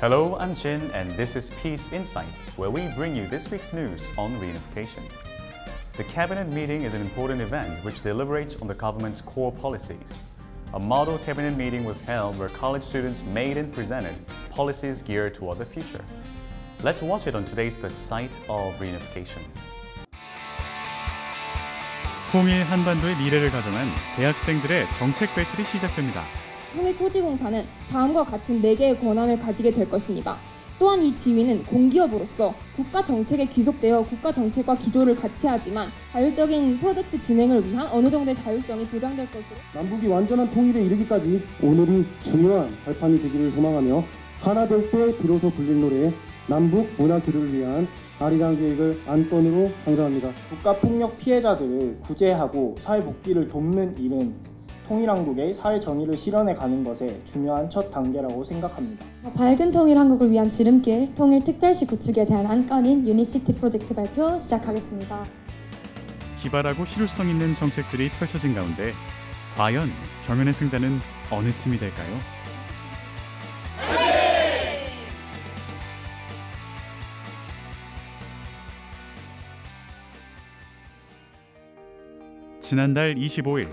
Hello, I'm Jin, and this is Peace Insight, where we bring you this week's news on reunification. The Cabinet meeting is an important event which deliberates on the government's core policies. A model Cabinet meeting was held where college students made and presented policies geared toward the future. Let's watch it on today's The Site of Reunification. 통일 한반도의 미래를 가정한 대학생들의 정책 배틀이 시작됩니다. 통일토지공사는 다음과 같은 4개의 권한을 가지게 될 것입니다. 또한 이 지위는 공기업으로서 국가 정책에 귀속되어 국가 정책과 기조를 같이 하지만 자율적인 프로젝트 진행을 위한 어느 정도의 자율성이 보장될 것으로 남북이 완전한 통일에 이르기까지 오늘이 중요한 발판이 되기를 소망하며 하나 될 때 비로소 불린 노래 남북 문화 교류를 위한 아리랑 계획을 안건으로 상정합니다. 국가폭력 피해자들을 구제하고 사회복귀를 돕는 일은 통일한국의 사회 정의를 실현해 가는 것에 중요한 첫 단계라고 생각합니다. 밝은 통일한국을 위한 지름길, 통일특별시 구축에 대한 안건인 유니시티 프로젝트 발표 시작하겠습니다. 기발하고 실효성 있는 정책들이 펼쳐진 가운데 과연 경연의 승자는 어느 팀이 될까요? 지난달 25일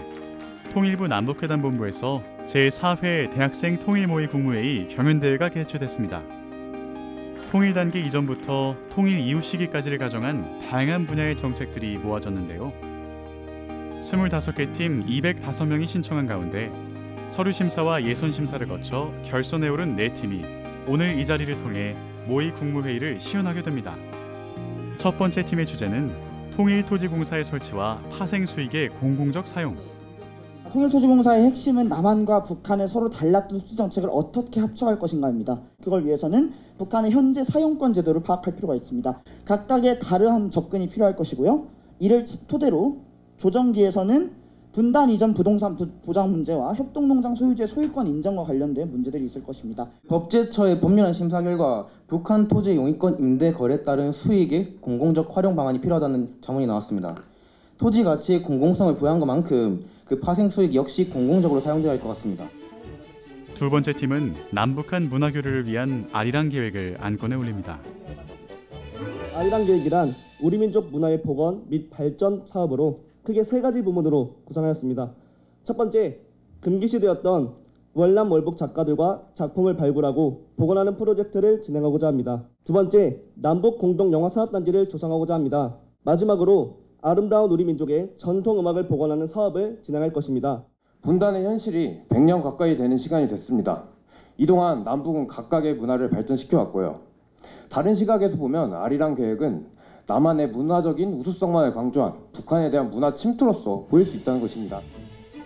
통일부 남북회담본부에서 제4회 대학생 통일모의 국무회의 경연대회가 개최됐습니다. 통일 단계 이전부터 통일 이후 시기까지를 가정한 다양한 분야의 정책들이 모아졌는데요. 25개 팀 205명이 신청한 가운데 서류 심사와 예선 심사를 거쳐 결선에 오른 4팀이 오늘 이 자리를 통해 모의 국무회의를 시연하게 됩니다. 첫 번째 팀의 주제는 통일토지공사의 설치와 파생 수익의 공공적 사용. 통일토지공사의 핵심은 남한과 북한을 서로 달랐던 토지 정책을 어떻게 합쳐갈 것인가입니다. 그걸 위해서는 북한의 현재 사용권 제도를 파악할 필요가 있습니다. 각각의 다르한 접근이 필요할 것이고요. 이를 토대로 조정기에서는 분단 이전 부동산 보장 문제와 협동농장 소유주의 소유권 인정과 관련된 문제들이 있을 것입니다. 법제처의 법률안 심사 결과 북한 토지 용의권 임대 거래에 따른 수익의 공공적 활용 방안이 필요하다는 자문이 나왔습니다. 토지 가치의 공공성을 부여한 것만큼 그 파생 수익 역시 공공적으로 사용되어야 할 것 같습니다. 두 번째 팀은 남북한 문화교류를 위한 아리랑 계획을 안건에 올립니다. 아리랑 계획이란 우리 민족 문화의 복원 및 발전 사업으로 크게 3가지 부문으로 구성하였습니다. 첫 번째, 금기시되었던 월남 월북 작가들과 작품을 발굴하고 복원하는 프로젝트를 진행하고자 합니다. 두 번째, 남북 공동 영화 사업단지를 조성하고자 합니다. 마지막으로 아름다운 우리 민족의 전통 음악을 복원하는 사업을 진행할 것입니다. 분단의 현실이 100년 가까이 되는 시간이 됐습니다. 이동안 남북은 각각의 문화를 발전시켜 왔고요. 다른 시각에서 보면 아리랑 계획은 남한의 문화적인 우수성만을 강조한 북한에 대한 문화 침투로서 보일 수 있다는 것입니다.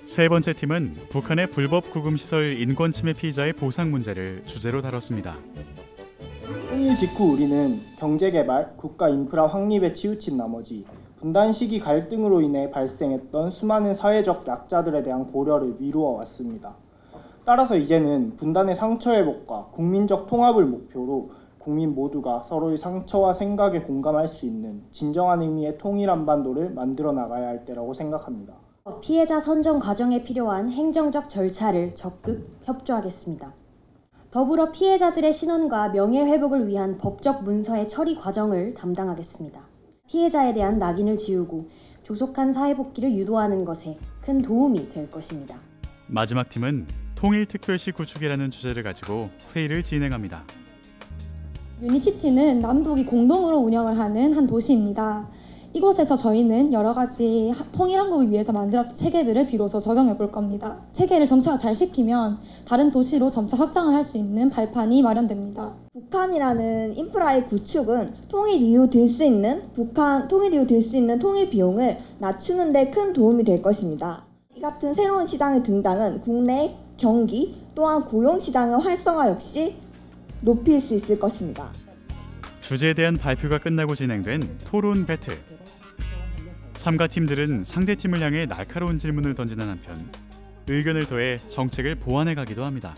세 번째 팀은 북한의 불법 구금시설 인권 침해 피해자의 보상 문제를 주제로 다뤘습니다. 통일 직후 우리는 경제개발, 국가 인프라 확립에 치우친 나머지 분단 시기 갈등으로 인해 발생했던 수많은 사회적 약자들에 대한 고려를 미루어 왔습니다. 따라서 이제는 분단의 상처 회복과 국민적 통합을 목표로 국민 모두가 서로의 상처와 생각에 공감할 수 있는 진정한 의미의 통일 한반도를 만들어 나가야 할 때라고 생각합니다. 피해자 선정 과정에 필요한 행정적 절차를 적극 협조하겠습니다. 더불어 피해자들의 신원과 명예회복을 위한 법적 문서의 처리 과정을 담당하겠습니다. 피해자에 대한 낙인을 지우고 조속한 사회복귀를 유도하는 것에 큰 도움이 될 것입니다. 마지막 팀은 통일특별시 구축이라는 주제를 가지고 회의를 진행합니다. 유니시티는 남북이 공동으로 운영을 하는 한 도시입니다. 이곳에서 저희는 여러 가지 통일한국을 위해서 만들었던 체계들을 비로소 적용해 볼 겁니다. 체계를 정착을 잘 시키면 다른 도시로 점차 확장을 할 수 있는 발판이 마련됩니다. 북한이라는 인프라의 구축은 통일 이후 들 수 있는 통일 비용을 낮추는 데 큰 도움이 될 것입니다. 이 같은 새로운 시장의 등장은 국내 경기 또한 고용 시장의 활성화 역시 높일 수 있을 것입니다. 주제에 대한 발표가 끝나고 진행된 토론 배틀. 참가팀들은 상대팀을 향해 날카로운 질문을 던지는 한편 의견을 더해 정책을 보완해 가기도 합니다.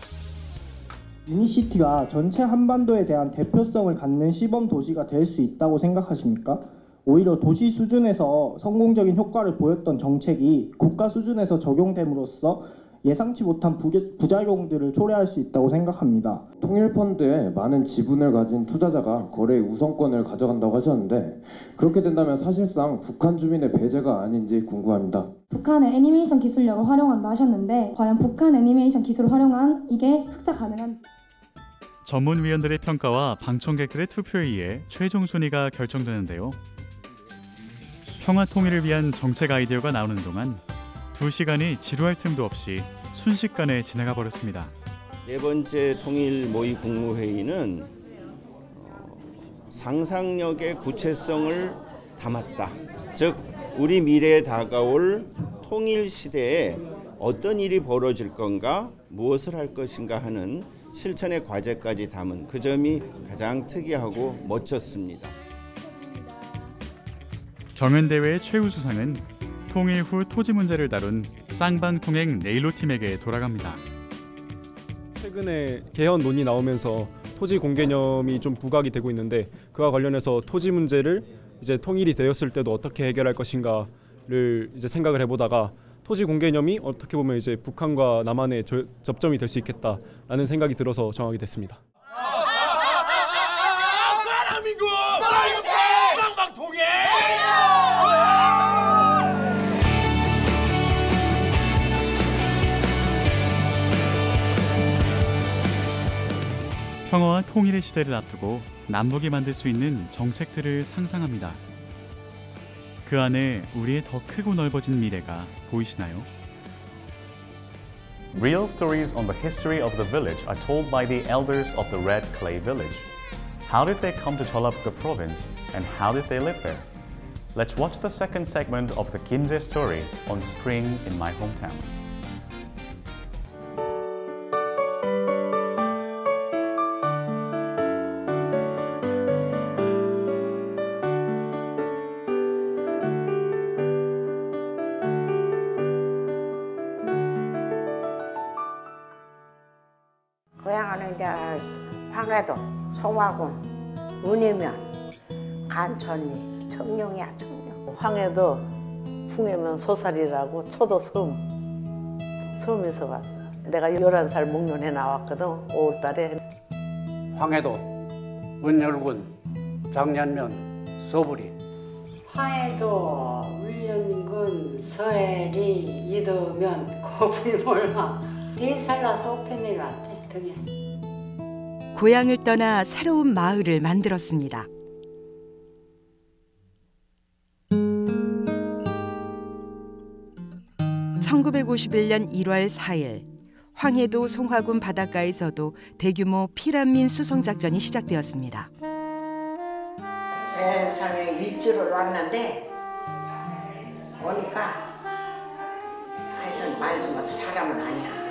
유니시티가 전체 한반도에 대한 대표성을 갖는 시범 도시가 될 수 있다고 생각하십니까? 오히려 도시 수준에서 성공적인 효과를 보였던 정책이 국가 수준에서 적용됨으로써 예상치 못한 부작용들을 초래할 수 있다고 생각합니다. 통일펀드에 많은 지분을 가진 투자자가 거래의 우선권을 가져간다고 하셨는데 그렇게 된다면 사실상 북한 주민의 배제가 아닌지 궁금합니다. 북한의 애니메이션 기술력을 활용한다 하셨는데 과연 북한 애니메이션 기술을 활용한 이게 흑자 가능한지. 전문위원들의 평가와 방청객들의 투표에 의해 최종 순위가 결정되는데요. 평화 통일을 위한 정책 아이디어가 나오는 동안 2시간이 지루할 틈도 없이 순식간에 지나가 버렸습니다. 네 번째 통일 모의 국무회의는 상상력의 구체성을 담았다. 즉 우리 미래에 다가올 통일 시대에 어떤 일이 벌어질 건가, 무엇을 할 것인가 하는 실천의 과제까지 담은 그 점이 가장 특이하고 멋졌습니다. 경연대회의 최우수상은 통일 후 토지 문제를 다룬 쌍방통행 네일로 팀에게 돌아갑니다. 최근에 개헌 논의 나오면서 토지 공개념이 좀 부각이 되고 있는데 그와 관련해서 토지 문제를 이제 통일이 되었을 때도 어떻게 해결할 것인가를 이제 생각을 해보다가 토지 공개념이 어떻게 보면 이제 북한과 남한의 접점이 될 수 있겠다라는 생각이 들어서 정하게 됐습니다. 대한민국 쌍방통행! 평화와 통일의 시대를 앞두고 남북이 만들 수 있는 정책들을 상상합니다. 그 안에 우리의 더 크고 넓어진 미래가 보이시나요? Real stories on the history of the village are told by the elders of the Red Clay Village. How did they come to Jeollabuk-do province and how did they live there? Let's watch the second segment of the Kimje story on Spring in My Hometown. 고향은 이제 황해도, 송화군, 은이면, 간천리, 청룡이야 청룡. 황해도 풍해면 소살이라고 초도 섬에서 왔어. 내가 11살 목련에 나왔거든. 5월달에. 황해도, 은열군, 장년면, 서부리. 황해도, 울릉군, 서해리, 이도면, 고불몰마. 4살 나서 오펜을 왔대. 고향을 떠나 새로운 마을을 만들었습니다. (1951년 1월 4일) 황해도 송화군 바닷가에서도 대규모 피란민 수송작전이 시작되었습니다. 세상에 일주를 왔는데 오니까 하여튼 말도 못해 사람은 아니야.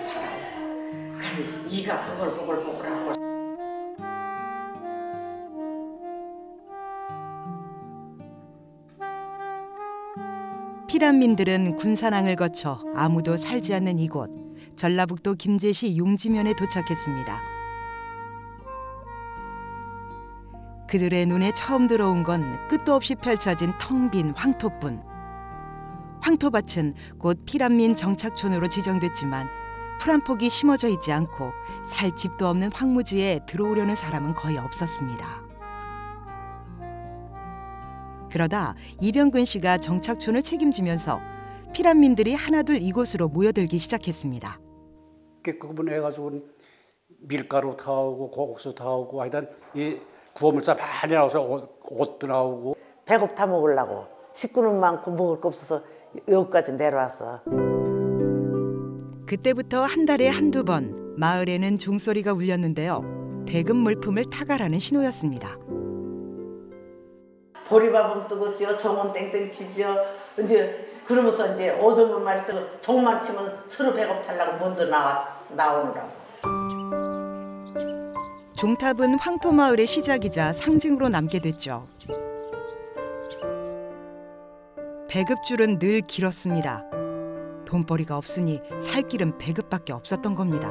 이가 보글보글보글하고. 피란민들은 군산항을 거쳐 아무도 살지 않는 이곳 전라북도 김제시 용지면에 도착했습니다. 그들의 눈에 처음 들어온 건 끝도 없이 펼쳐진 텅 빈 황토뿐. 황토밭은 곧 피란민 정착촌으로 지정됐지만 풀 한 폭이 심어져 있지 않고 살 집도 없는 황무지에 들어오려는 사람은 거의 없었습니다. 그러다 이병근 씨가 정착촌을 책임지면서 피란민들이 하나둘 이곳으로 모여들기 시작했습니다. 구분해가지고 밀가루 타오고 고국수 타오고 하여튼 이 구호물자 많이 나와서 옷도 나오고. 배고파 타 먹으려고 식구는 많고 먹을 거 없어서 여기까지 내려왔어. 그때부터 한 달에 한두 번 마을에는 종소리가 울렸는데요. 대금 물품을 타가라는 신호였습니다. 보리밥은 뜨겁지요. 정은 땡땡 치지요. 이제 그러면서 이제 오줌은 말이죠. 정만 치면 서로 배고파려고 먼저 나오느라고. 종탑은 황토마을의 시작이자 상징으로 남게 됐죠. 배급줄은 늘 길었습니다. 돈벌이가 없으니 살 길은 배급밖에 없었던 겁니다.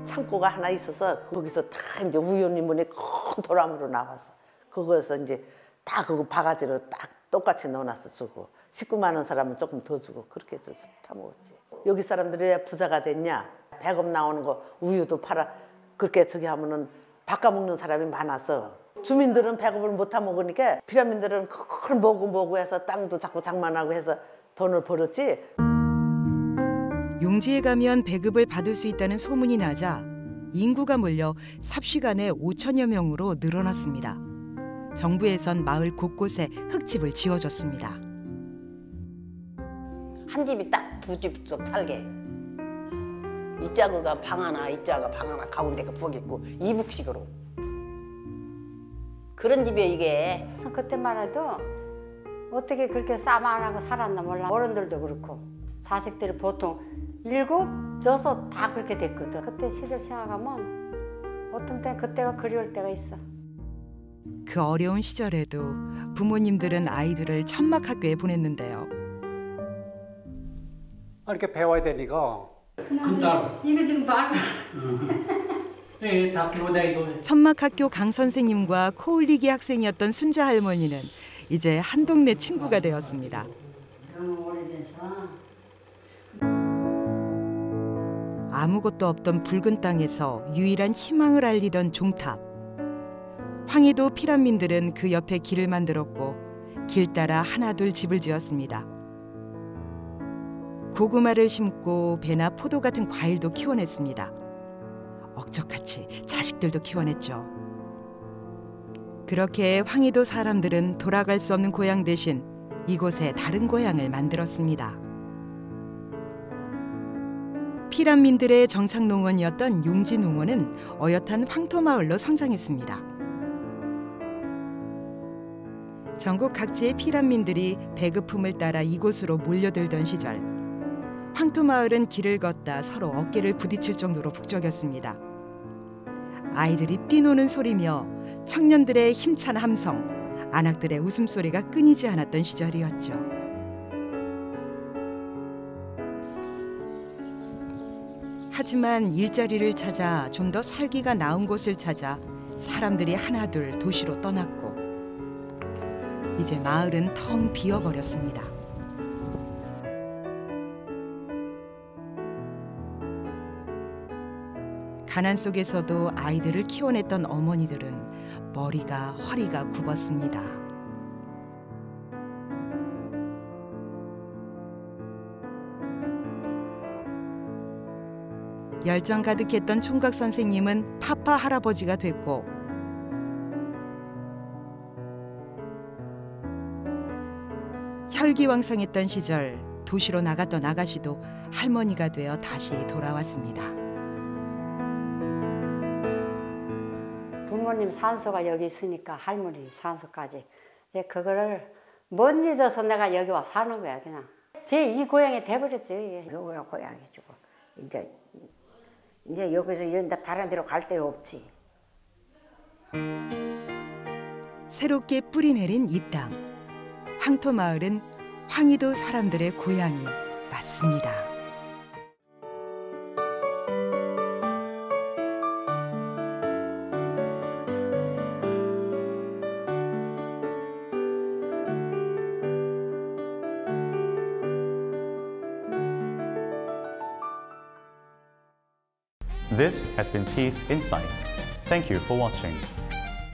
창고가 하나 있어서 거기서 다 이제 우연히 문에 큰 도람으로 나왔어. 그거에서 이제 다 그거 바가지로 딱 똑같이 넣어놨어 주고 19만 원 사람은 조금 더 주고 그렇게 해서 타먹었지. 여기 사람들이 왜 부자가 됐냐? 배급 나오는 거 우유도 팔아 그렇게 저기 하면은 바꿔먹는 사람이 많아서 주민들은 배급을 못 타먹으니까 피라민들은 그걸 모고 해서 땅도 자꾸 장만하고 해서 돈을 벌었지. 용지에 가면 배급을 받을 수 있다는 소문이 나자 인구가 몰려 삽시간에 5천여 명으로 늘어났습니다. 정부에선 마을 곳곳에 흙집을 지어줬습니다. 한 집이 딱 두 집 쪽 살게. 이자그가 방 하나, 이자가 방 하나, 가운데가 부엌 있고 이북식으로. 그런 집이에요 이게. 그때만 해도 어떻게 그렇게 싸만하고 살았나 몰라. 어른들도 그렇고 자식들이 보통 7, 6 다 그렇게 됐거든. 그때 시절 생각하면 어떤 때 그때가 그리울 때가 있어. 그 어려운 시절에도 부모님들은 아이들을 천막학교에 보냈는데요. 이렇게 배워야 되니까. 금달. 이거 지금 말. 네, 다 키로다 이거. 천막학교 강 선생님과 코올리기 학생이었던 순자 할머니는 이제 한 동네 친구가 되었습니다. 너무 오래돼서. 아무것도 없던 붉은 땅에서 유일한 희망을 알리던 종탑. 황희도 피란민들은 그 옆에 길을 만들었고 길 따라 하나둘 집을 지었습니다. 고구마를 심고 배나 포도 같은 과일도 키워냈습니다. 억적같이 자식들도 키워냈죠. 그렇게 황희도 사람들은 돌아갈 수 없는 고향 대신 이곳에 다른 고향을 만들었습니다. 피란민들의 정착 농원이었던 용지 농원은 어엿한 황토마을로 성장했습니다. 전국 각지의 피란민들이 배급품을 따라 이곳으로 몰려들던 시절 황토마을은 길을 걷다 서로 어깨를 부딪힐 정도로 북적였습니다. 아이들이 뛰노는 소리며 청년들의 힘찬 함성, 아낙들의 웃음소리가 끊이지 않았던 시절이었죠. 하지만 일자리를 찾아 좀 더 살기가 나은 곳을 찾아 사람들이 하나둘 도시로 떠났고 이제 마을은 텅 비어버렸습니다. 가난 속에서도 아이들을 키워냈던 어머니들은 머리가 허리가 굽었습니다. 열정 가득했던 총각 선생님은 파파 할아버지가 됐고 혈기왕성했던 시절 도시로 나갔던 아가씨도 할머니가 되어 다시 돌아왔습니다. 부모님 산소가 여기 있으니까 할머니 산소까지 이제 그거를 못 잊어서 내가 여기 와 사는 거야 그냥. 제 이 고향이 돼버렸지. 여기가 고향이죠. 이제 여기서 다른 데로 갈 데가 없지. 새롭게 뿌리 내린 이 땅. 황토마을은 황희도 사람들의 고향이 맞습니다. This has been Peace Insight. Thank you for watching.